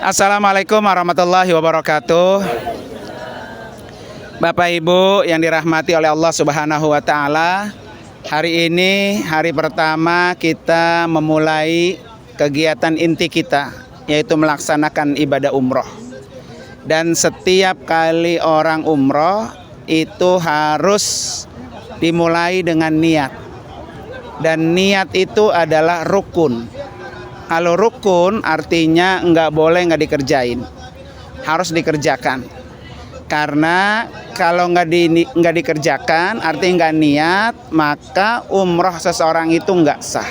Assalamualaikum warahmatullahi wabarakatuh. Bapak Ibu yang dirahmati oleh Allah Subhanahu wa taala, hari ini hari pertama kita memulai kegiatan inti kita, yaitu melaksanakan ibadah umroh. Dan setiap kali orang umroh itu harus dimulai dengan niat. Dan niat itu adalah rukun. Kalau rukun artinya nggak boleh nggak dikerjain, harus dikerjakan. Karena kalau nggak dikerjakan, artinya nggak niat, maka umroh seseorang itu nggak sah.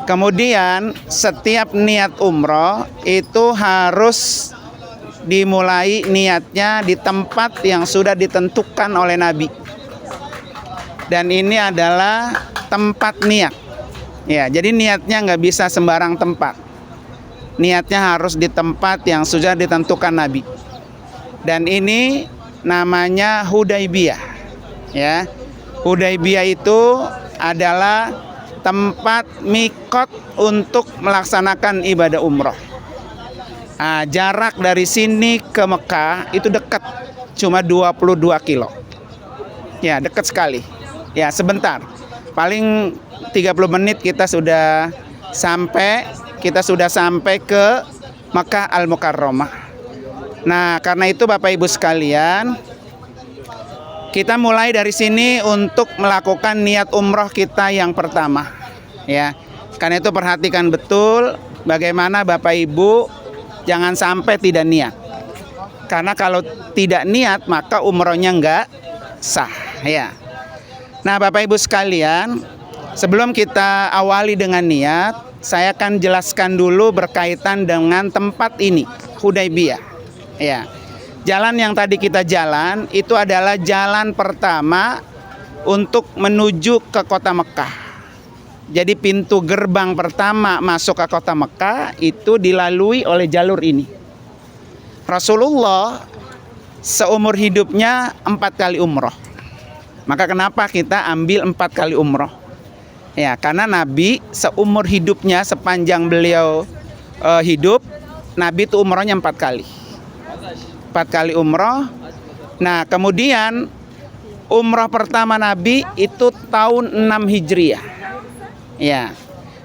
Kemudian setiap niat umroh itu harus dimulai niatnya di tempat yang sudah ditentukan oleh Nabi. Dan ini adalah tempat niat. Ya, jadi niatnya nggak bisa sembarang tempat. Niatnya harus di tempat yang sudah ditentukan Nabi. Dan ini namanya Hudaybiyah. Ya, Hudaybiyah itu adalah tempat mikot untuk melaksanakan ibadah umroh. Nah, jarak dari sini ke Mekah itu dekat, cuma 22 kilo. Ya, dekat sekali. Ya, sebentar. Paling 30 menit kita sudah sampai ke Makkah Al-Mukarramah. Nah, karena itu Bapak Ibu sekalian, kita mulai dari sini untuk melakukan niat umroh kita yang pertama. Ya, karena itu perhatikan betul bagaimana Bapak Ibu jangan sampai tidak niat. Karena kalau tidak niat maka umrohnya nggak sah. Ya. Nah, Bapak Ibu sekalian, sebelum kita awali dengan niat, saya akan jelaskan dulu berkaitan dengan tempat ini, Hudaybiyah. Ya. Jalan yang tadi kita jalan itu adalah jalan pertama untuk menuju ke kota Mekah. Jadi pintu gerbang pertama masuk ke kota Mekah itu dilalui oleh jalur ini. Rasulullah seumur hidupnya 4 kali umroh. Maka kenapa kita ambil 4 kali umroh? Ya, karena Nabi seumur hidupnya, sepanjang beliau hidup, Nabi itu umrohnya 4 kali. 4 kali umroh. Nah, kemudian umroh pertama Nabi itu tahun 6 Hijriah. Ya,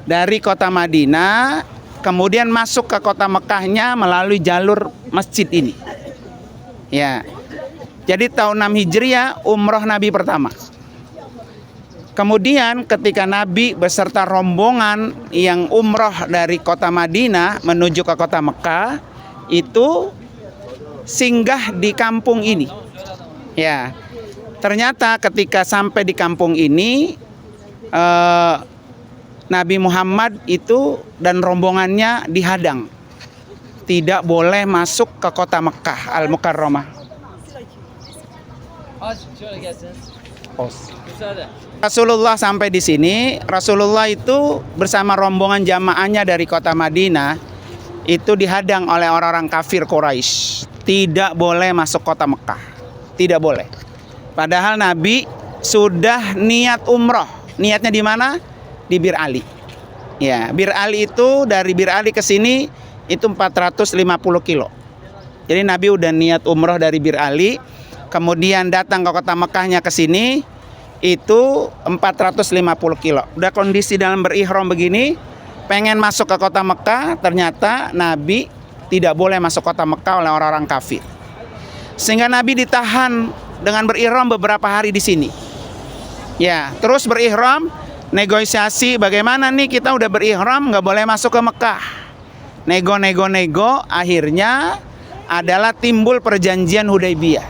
dari kota Madinah, kemudian masuk ke kota Mekahnya melalui jalur masjid ini. Ya, jadi tahun 6 Hijriah umroh Nabi pertama. Kemudian ketika Nabi beserta rombongan yang umroh dari kota Madinah menuju ke kota Mekah, itu singgah di kampung ini. Ya, ternyata ketika sampai di kampung ini, Nabi Muhammad itu dan rombongannya dihadang. Tidak boleh masuk ke kota Mekah Al-Mukarramah. Rasulullah sampai di sini, Rasulullah itu bersama rombongan jamaahnya dari kota Madinah itu dihadang oleh orang-orang kafir Quraisy. Tidak boleh masuk kota Mekah. Tidak boleh. Padahal Nabi sudah niat umroh. Niatnya di mana? Di Bir Ali. Ya, Bir Ali itu dari Bir Ali ke sini itu 450 kilo. Jadi Nabi udah niat umroh dari Bir Ali, kemudian datang ke kota Mekahnya ke sini itu 450 kilo. Udah kondisi dalam berihram begini, pengen masuk ke kota Mekah, ternyata Nabi tidak boleh masuk kota Mekah oleh orang-orang kafir. Sehingga Nabi ditahan dengan berihram beberapa hari di sini. Ya, terus berihram, negosiasi bagaimana nih kita udah berihram nggak boleh masuk ke Mekah. Nego, akhirnya adalah timbul perjanjian Hudaybiyah.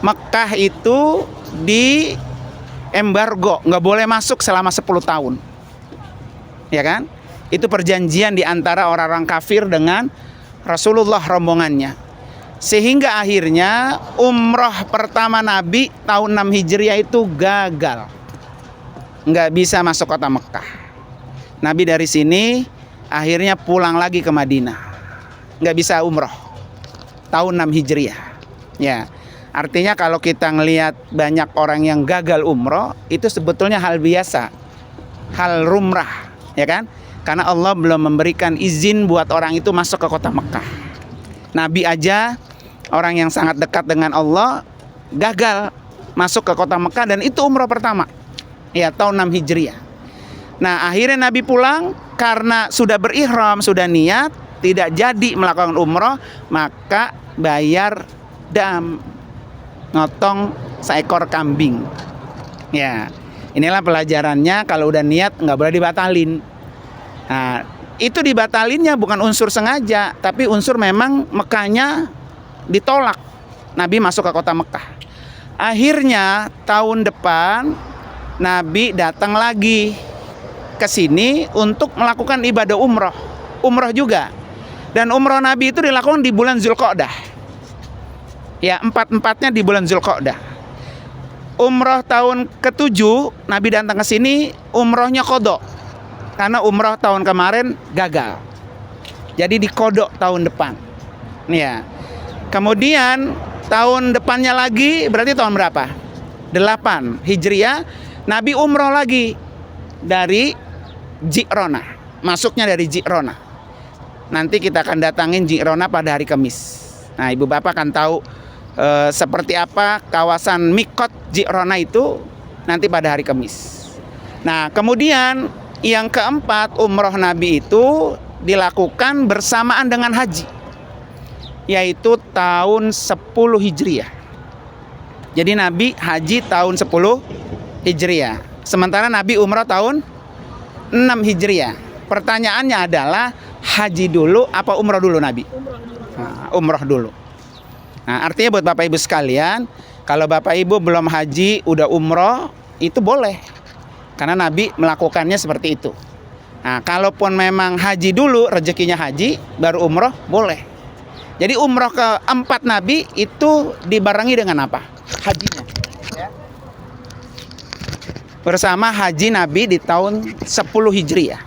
Mekah itu di embargo, nggak boleh masuk selama 10 tahun. Ya kan? Itu perjanjian di antara orang-orang kafir dengan Rasulullah rombongannya. Sehingga akhirnya umroh pertama Nabi tahun 6 Hijriah itu gagal. Nggak bisa masuk kota Mekah. Nabi dari sini akhirnya pulang lagi ke Madinah. Nggak bisa umroh tahun 6 Hijriah. Ya. Artinya kalau kita ngelihat banyak orang yang gagal umroh, itu sebetulnya hal biasa, hal lumrah, ya kan? Karena Allah belum memberikan izin buat orang itu masuk ke kota Mekah. Nabi aja, orang yang sangat dekat dengan Allah, gagal masuk ke kota Mekah, dan itu umrah pertama. Ya, tahun 6 Hijriah. Nah, akhirnya Nabi pulang karena sudah berihram, sudah niat, tidak jadi melakukan umrah, maka bayar dam, ngotong seekor kambing. Ya, inilah pelajarannya, kalau udah niat nggak boleh dibatalin. Nah, itu dibatalinnya bukan unsur sengaja, tapi unsur memang Mekahnya ditolak. Nabi masuk ke kota Mekah. Akhirnya tahun depan Nabi datang lagi ke sini untuk melakukan ibadah umroh. Umroh juga. Dan umroh Nabi itu dilakukan di bulan Zulqa'dah. Ya, empat-empatnya di bulan Zulqa'dah. Umroh tahun ke-7 Nabi datang ke sini, umrohnya qadha. Karena umroh tahun kemarin gagal. Jadi dikodok tahun depan. Ya. Kemudian tahun depannya lagi, berarti tahun berapa? 8 Hijriah, Nabi umroh lagi dari Ji'rona. Masuknya dari Ji'rona. Nanti kita akan datangin Ji'rona pada hari Kamis. Nah, ibu bapak akan tahu seperti apa kawasan Mikot Ji'rona itu nanti pada hari Kamis. Nah, kemudian yang keempat, umroh Nabi itu dilakukan bersamaan dengan haji, yaitu tahun 10 Hijriah. Jadi Nabi haji tahun 10 Hijriah, sementara Nabi umroh tahun 6 Hijriah. Pertanyaannya adalah, haji dulu apa umroh dulu Nabi? Umroh dulu. Nah, artinya buat Bapak Ibu sekalian, kalau Bapak Ibu belum haji udah umroh, itu boleh. Karena Nabi melakukannya seperti itu. Nah, kalaupun memang haji dulu, rezekinya haji, baru umroh, boleh. Jadi umroh keempat Nabi itu dibarengi dengan apa? Hajinya. Ya. Bersama haji Nabi di tahun 10 Hijriah.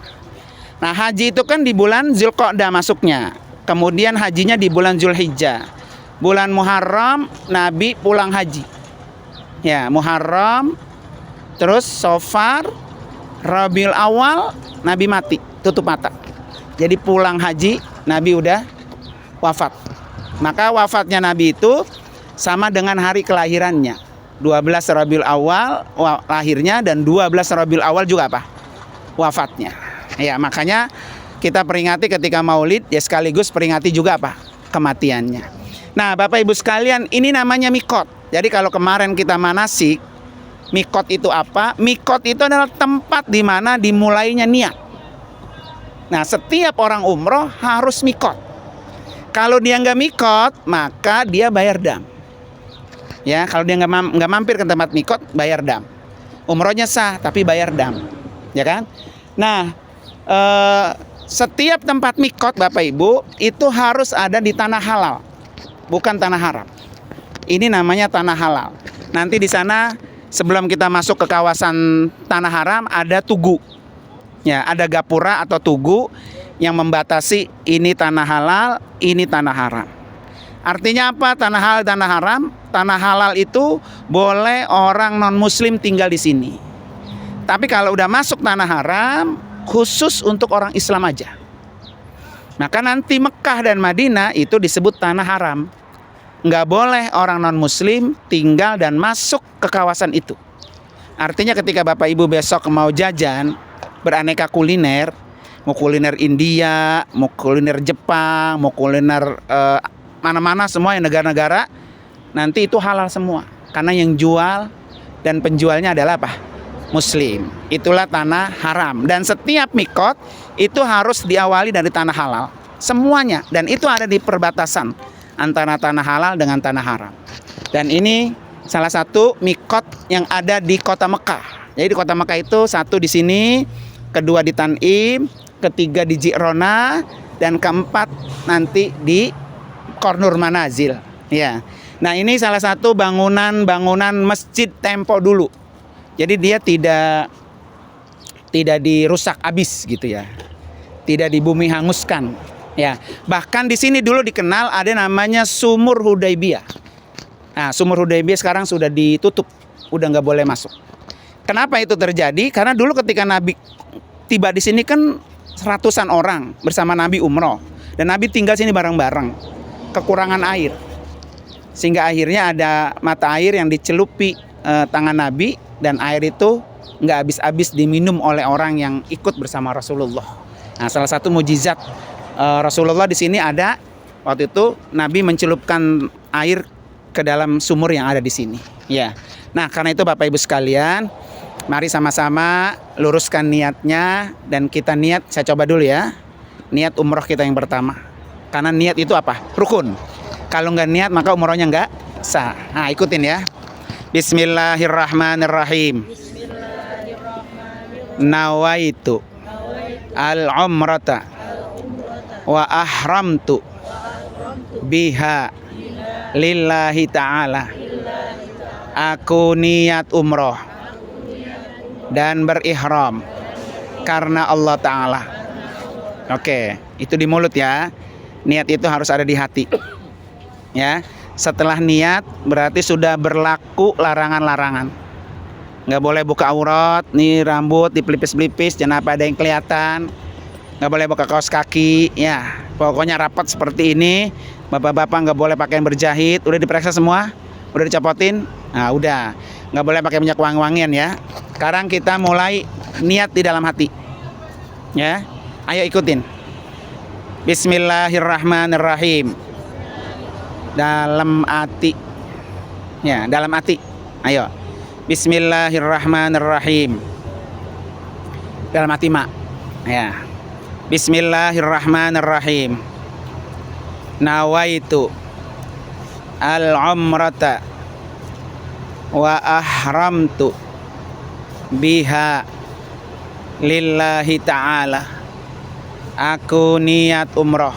Nah, haji itu kan di bulan Zulqa'dah masuknya. Kemudian hajinya di bulan Zulhijjah. Bulan Muharram Nabi pulang haji. Ya, Muharram, terus Safar, Rabiul Awal Nabi mati, tutup mata. Jadi pulang haji Nabi udah wafat. Maka wafatnya Nabi itu sama dengan hari kelahirannya. 12 Rabiul Awal lahirnya, dan 12 Rabiul Awal juga apa? Wafatnya. Ya, makanya kita peringati ketika Maulid, ya sekaligus peringati juga apa? Kematiannya. Nah, Bapak Ibu sekalian, ini namanya mikot. Jadi kalau kemarin kita manasik, mikot itu apa? Mikot itu adalah tempat di mana dimulainya niat. Nah, setiap orang umroh harus mikot. Kalau dia nggak mikot, maka dia bayar dam. Ya, kalau dia nggak mampir ke tempat mikot, bayar dam. Umrohnya sah, tapi bayar dam. Ya kan? Nah, setiap tempat mikot Bapak Ibu itu harus ada di tanah halal, bukan tanah haram. Ini namanya tanah halal. Nanti di sana, sebelum kita masuk ke kawasan tanah haram, ada tugu. Ya, ada gapura atau tugu yang membatasi ini tanah halal, ini tanah haram. Artinya apa? Tanah halal, tanah haram. Tanah halal itu boleh orang non-muslim tinggal di sini. Tapi kalau udah masuk tanah haram, khusus untuk orang Islam aja. Maka nanti Mekah dan Madinah itu disebut tanah haram. Nggak boleh orang non-muslim tinggal dan masuk ke kawasan itu. Artinya ketika Bapak Ibu besok mau jajan beraneka kuliner, mau kuliner India, mau kuliner Jepang, mau kuliner mana-mana semua yang negara-negara, nanti itu halal semua. Karena yang jual dan penjualnya adalah apa? Muslim. Itulah tanah haram. Dan setiap mikot itu harus diawali dari tanah halal. Semuanya. Dan itu ada di perbatasan antara tanah halal dengan tanah haram. Dan ini salah satu mikot yang ada di kota Mekah. Jadi di kota Mekah itu satu di sini, kedua di Tan'im, ketiga di Ji'rona, dan keempat nanti di Qornur Manazil. Ya. Nah, ini salah satu bangunan masjid tempo dulu. Jadi dia tidak dirusak habis gitu ya. Tidak dibumi hanguskan. Ya, bahkan di sini dulu dikenal ada namanya Sumur Hudaybiyah. Nah, Sumur Hudaybiyah sekarang sudah ditutup, udah nggak boleh masuk. Kenapa itu terjadi? Karena dulu ketika Nabi tiba di sini kan ratusan orang bersama Nabi umroh. Dan Nabi tinggal sini bareng-bareng. Kekurangan air. Sehingga akhirnya ada mata air yang dicelupi tangan Nabi. Dan air itu nggak habis-habis diminum oleh orang yang ikut bersama Rasulullah. Nah, salah satu mujizat Rasulullah di sini ada waktu itu Nabi mencelupkan air ke dalam sumur yang ada di sini. Ya. Nah, karena itu Bapak Ibu sekalian, mari sama-sama luruskan niatnya dan kita niat. Saya coba dulu ya. Niat umroh kita yang pertama. Karena niat itu apa? Rukun. Kalau nggak niat maka umrohnya nggak sah. Nah, ikutin ya. Bismillahirrahmanirrahim. Nawaitu al-umrata wa ahramtu biha lillahi ta'ala. Aku niat umroh dan berihram karena Allah Ta'ala. Oke, itu di mulut ya. Niat itu harus ada di hati. Ya, setelah niat berarti sudah berlaku larangan-larangan. Nggak boleh buka aurat, nih rambut dipelipis-pelipis, jangan apa ada yang kelihatan. Nggak boleh buka kaos kaki, ya. Pokoknya rapat seperti ini. Bapak-bapak nggak boleh pakaian berjahit. Udah diperiksa semua? Udah dicopotin? Nah, udah. Nggak boleh pakai minyak wangi-wangian ya. Sekarang kita mulai niat di dalam hati. Ya. Ayo ikutin. Bismillahirrahmanirrahim. Dalam hati. Ya, dalam hati. Ayo. Bismillahirrahmanirrahim. Dalam hati, Mak. Ya. Bismillahirrahmanirrahim. Nawaitu al-umrata wa ahramtu biha lillahi ta'ala. Aku niat umroh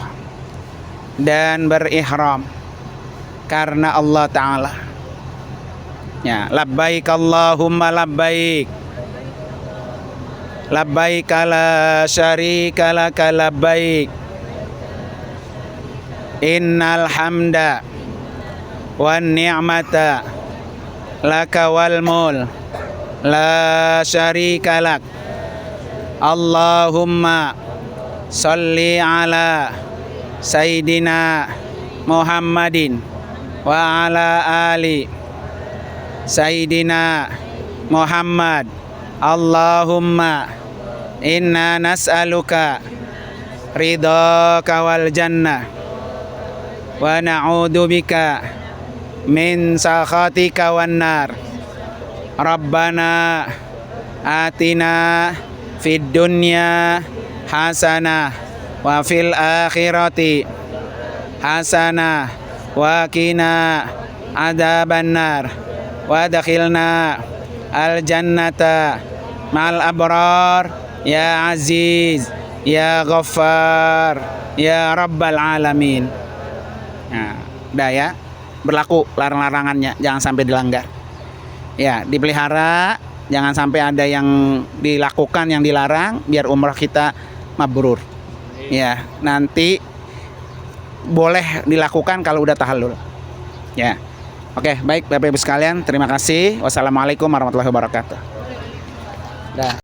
dan berihram karena Allah Ta'ala. Ya, labbaik Allahumma labbaik. Labbaik la syarika laka labbaik. Innal hamda wan ni'mata laka wal mul la syarika lak. Allahumma salli ala Sayyidina Muhammadin wa ala ali Sayyidina Muhammad. Allahumma inna nas'aluka ridhaka wal jannah wa na'udzu bika min sakhatika wan nar. Rabbana atina fid dunya hasanah wa fil akhirati hasanah wa qina adzabannar wa adkhilna al jannata ma'al abrar ya aziz ya ghaffar ya rabbal alamin. Nah, udah ya, berlaku larang-larangannya, jangan sampai dilanggar. Ya, dipelihara, jangan sampai ada yang dilakukan yang dilarang, biar umrah kita mabrur. Ya, nanti boleh dilakukan kalau udah tahallul. Ya, oke, baik Bapak Ibu sekalian, terima kasih. Wassalamualaikum warahmatullahi wabarakatuh. Dah.